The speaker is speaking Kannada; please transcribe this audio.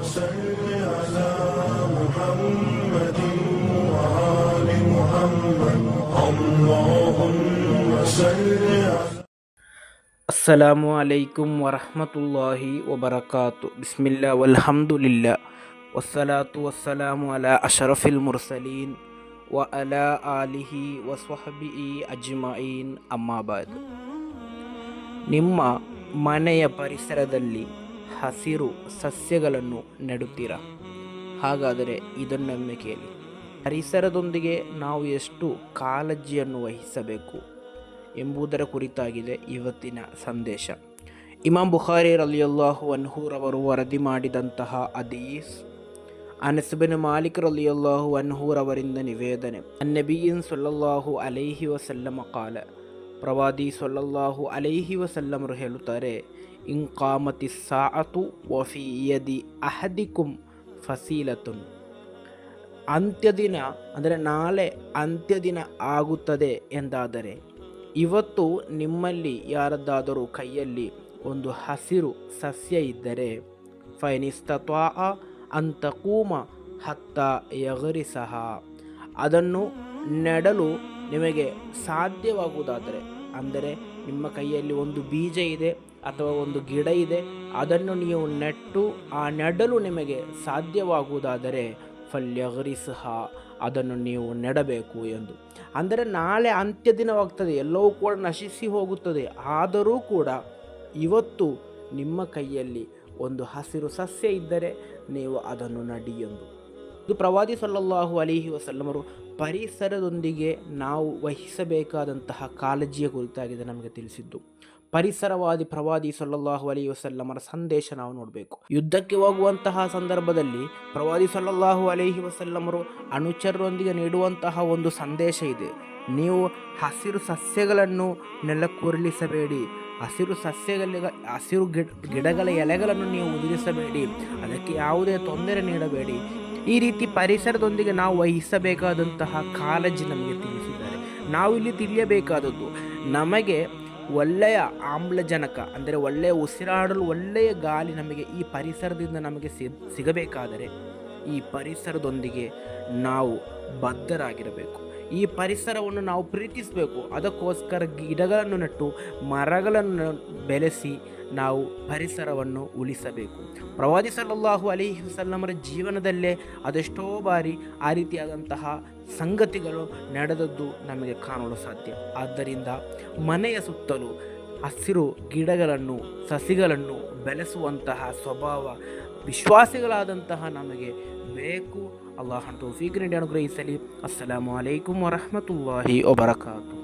صل على محمد وآل محمد اللهم صل على ಅಸ್ಸಲಾಮು ಅಲೈಕುಂ ವರಹಮತುಲ್ಲಾಹಿ ವಬರಕಾತು. ಬಿಸ್ಮಿಲ್ಲಾ ವಲ್ಹಮ್ದುಲಿಲ್ಲಾ ವಸ್ಸಲಾತು ವಸ್ಸಲಾಮು ಅಲಾ ಅಶರಫಿಲ್ ಮುರ್ಸಲೀನ್ ವ ಅಲಾ ಆಲಿಹಿ ವಸ್ವಹಬಿಹಿ ಅಜ್ಮഈನ್. ಅಮ್ಮಾಬಾದ್. ನಿಮ್ಮ ಮನೆಯ ಪರಿಸರದಲ್ಲಿ ಹಸಿರು ಸಸ್ಯಗಳನ್ನು ನೆಡುತ್ತೀರಾ? ಹಾಗಾದರೆ ಇದನ್ನೊಮ್ಮೆ ಕೇಳಿ. ಪರಿಸರದೊಂದಿಗೆ ನಾವು ಎಷ್ಟು ಕಾಳಜಿಯನ್ನು ವಹಿಸಬೇಕು ಎಂಬುದರ ಕುರಿತಾಗಿದೆ ಇವತ್ತಿನ ಸಂದೇಶ. ಇಮಾಮ್ ಬುಖಾರಿ ರಲಿಯಲ್ಲಾಹು ಅನ್ಹುರವರು ವರದಿ ಮಾಡಿದಂತಹ ಹದೀಸ್, ಅನಸ್ ಬಿನ್ ಮಾಲಿಕ್ ರಲಿಯಲ್ಲಾಹು ಅನ್ಹುರವರಿಂದ ನಿವೇದನೆ. ಅನ್ನಬಿಯಿನ್ ಸಲ್ಲಲ್ಲಾಹು ಅಲೈಹಿ ವಸಲ್ಲಮ ಕಾಲ, ಪ್ರವಾದಿ ಸಲ್ಲಲ್ಲಾಹು ಅಲೈಹಿ ವಸಲ್ಲಮರು ಹೇಳುತ್ತಾರೆ, ಇನ್ ಕಾಮತಿ ಸಾಅತು ವಫಿ ಯದಿ ಅಹದಿಕುಂ ಫಸೀಲತುನ್. ಅಂತ್ಯದಿನ ಅಂದರೆ ನಾಳೆ ಅಂತ್ಯದಿನ ಆಗುತ್ತದೆ ಎಂದಾದರೆ, ಇವತ್ತು ನಿಮ್ಮಲ್ಲಿ ಯಾರದ್ದಾದರೂ ಕೈಯಲ್ಲಿ ಒಂದು ಹಸಿರು ಸಸ್ಯ ಇದ್ದರೆ, ಫೈನಿಸ್ತತ್ವಾ ಅಂತಕೂಮ ಹತ್ತ ಯಗರಿಸಹ, ಅದನ್ನು ನೆಡಲು ನಿಮಗೆ ಸಾಧ್ಯವಾಗುವುದಾದರೆ, ಅಂದರೆ ನಿಮ್ಮ ಕೈಯಲ್ಲಿ ಒಂದು ಬೀಜ ಇದೆ ಅಥವಾ ಒಂದು ಗಿಡ ಇದೆ, ಅದನ್ನು ನೀವು ನೆಟ್ಟು ಆ ನೆಡಲು ನಿಮಗೆ ಸಾಧ್ಯವಾಗುವುದಾದರೆ ಫಲ್ಯಗರಿಸಹ, ಅದನ್ನು ನೀವು ನೆಡಬೇಕು ಎಂದು. ಅಂದರೆ ನಾಳೆ ಅಂತ್ಯ ದಿನವಾಗ್ತದೆ, ಎಲ್ಲವೂ ಕೂಡ ನಶಿಸಿ ಹೋಗುತ್ತದೆ. ಆದರೂ ಕೂಡ ಇವತ್ತು ನಿಮ್ಮ ಕೈಯಲ್ಲಿ ಒಂದು ಹಸಿರು ಸಸ್ಯ ಇದ್ದರೆ ನೀವು ಅದನ್ನು ನಡಿ ಎಂದು. ಇದು ಪ್ರವಾದಿ ಸಲ್ಲಲ್ಲಾಹು ಅಲೈಹಿ ವಸಲ್ಲಮರು ಪರಿಸರದೊಂದಿಗೆ ನಾವು ವಹಿಸಬೇಕಾದಂತಹ ಕಾಳಜಿಯ ಕುರಿತಾಗಿದೆ ನಮಗೆ ತಿಳಿಸಿದ್ದು. ಪರಿಸರವಾದಿ ಪ್ರವಾದಿ ಸಲ್ಲಲ್ಲಾಹು ಅಲೈಹಿ ವಸಲ್ಲಮರ ಸಂದೇಶ ನಾವು ನೋಡಬೇಕು. ಯುದ್ಧಕ್ಕೆ ಹೋಗುವಂತಹ ಸಂದರ್ಭದಲ್ಲಿ ಪ್ರವಾದಿ ಸಲ್ಲಲ್ಲಾಹು ಅಲೈಹಿ ವಸಲ್ಲಮರು ಅನುಚರರೊಂದಿಗೆ ನೀಡುವಂತಹ ಒಂದು ಸಂದೇಶ ಇದೆ. ನೀವು ಹಸಿರು ಸಸ್ಯಗಳನ್ನು ನೆಲಕ್ಕುರುಳಿಸಬೇಡಿ, ಹಸಿರು ಗಿಡಗಳ ಎಲೆಗಳನ್ನು ನೀವು ಉದುರಿಸಬೇಡಿ, ಅದಕ್ಕೆ ಯಾವುದೇ ತೊಂದರೆ ನೀಡಬೇಡಿ. ಈ ರೀತಿ ಪರಿಸರದೊಂದಿಗೆ ನಾವು ವಹಿಸಬೇಕಾದಂತಹ ಕಾಳಜಿ ನಮಗೆ ತಿಳಿಸಿದ್ದಾರೆ. ನಾವು ಇಲ್ಲಿ ತಿಳಿಯಬೇಕಾದದ್ದು, ನಮಗೆ ಒಳ್ಳೆಯ ಆಮ್ಲಜನಕ ಅಂದರೆ ಒಳ್ಳೆಯ ಉಸಿರಾಡಲು ಒಳ್ಳೆಯ ಗಾಳಿ ನಮಗೆ ಈ ಪರಿಸರದಿಂದ ನಮಗೆ ಸಿಗಬೇಕಾದರೆ ಈ ಪರಿಸರದೊಂದಿಗೆ ನಾವು ಬದ್ಧರಾಗಿರಬೇಕು. ಈ ಪರಿಸರವನ್ನು ನಾವು ಪ್ರೀತಿಸಬೇಕು. ಅದಕ್ಕೋಸ್ಕರ ಗಿಡಗಳನ್ನು ನೆಟ್ಟು ಮರಗಳನ್ನು ಬೆಳೆಸಿ ನಾವು ಪರಿಸರವನ್ನು ಉಳಿಸಬೇಕು. ಪ್ರವಾದಿ ಸಲ್ಲಲ್ಲಾಹು ಅಲೈಹಿ ವಸಲ್ಲಮರ ಜೀವನದಲ್ಲೇ ಅದೆಷ್ಟೋ ಬಾರಿ ಆ ರೀತಿಯಾದಂತಹ ಸಂಗತಿಗಳು ನಡೆದದ್ದು ನಮಗೆ ಕಾಣಲು ಸಾಧ್ಯ. ಆದ್ದರಿಂದ ಮನೆಯ ಸುತ್ತಲೂ ಹಸಿರು ಗಿಡಗಳನ್ನು ಸಸಿಗಳನ್ನು ಬೆಳೆಸುವಂತಹ ಸ್ವಭಾವ ವಿಶ್ವಾಸಿಗಳಾದಂತಹ ನಮಗೆ ಬೇಕು. ಅಲ್ಲಾಹ್ ತೌಫೀಕ್ ನೀಡಿ ಅನುಗ್ರಹಿಸಲಿ. ಅಸ್ಸಲಾಮು ಅಲೈಕುಂ ವರಹಮತುಲ್ಲಾಹಿ ವಬರಕಾತು.